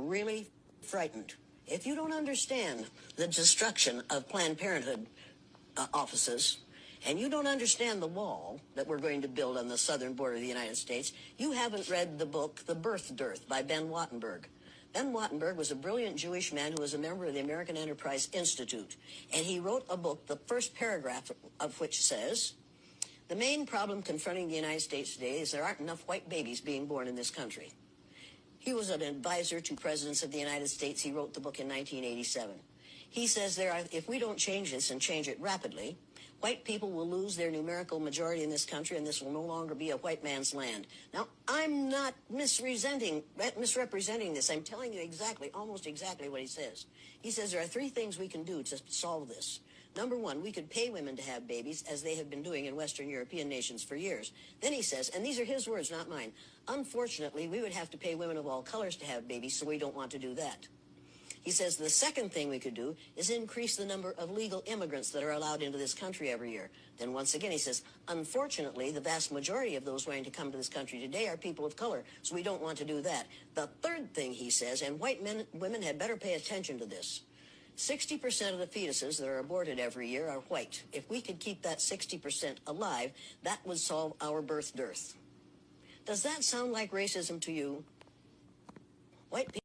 really frightened. If you don't understand the destruction of Planned Parenthood offices, and you don't understand the wall that we're going to build on the southern border of the United States, you haven't read the book The Birth Dearth by Ben Wattenberg. Ben Wattenberg was a brilliant Jewish man who was a member of the American Enterprise Institute, and he wrote a book, the first paragraph of which says, "The main problem confronting the United States today is there aren't enough white babies being born in this country." He was an advisor to presidents of the United States. He wrote the book in 1987. He says if we don't change this and change it rapidly, white people will lose their numerical majority in this country, and this will no longer be a white man's land. Now, I'm not misrepresenting this. I'm telling you almost exactly what he says. He says there are three things we can do to solve this. Number one, we could pay women to have babies, as they have been doing in Western European nations for years. Then he says, and these are his words, not mine, unfortunately, we would have to pay women of all colors to have babies, so we don't want to do that. He says the second thing we could do is increase the number of legal immigrants that are allowed into this country every year. Then once again, he says, unfortunately, the vast majority of those going to come to this country today are people of color, so we don't want to do that. The third thing he says, and women had better pay attention to this, 60% of the fetuses that are aborted every year are white. If we could keep that 60% alive, that would solve our birth dearth. Does that sound like racism to you? White people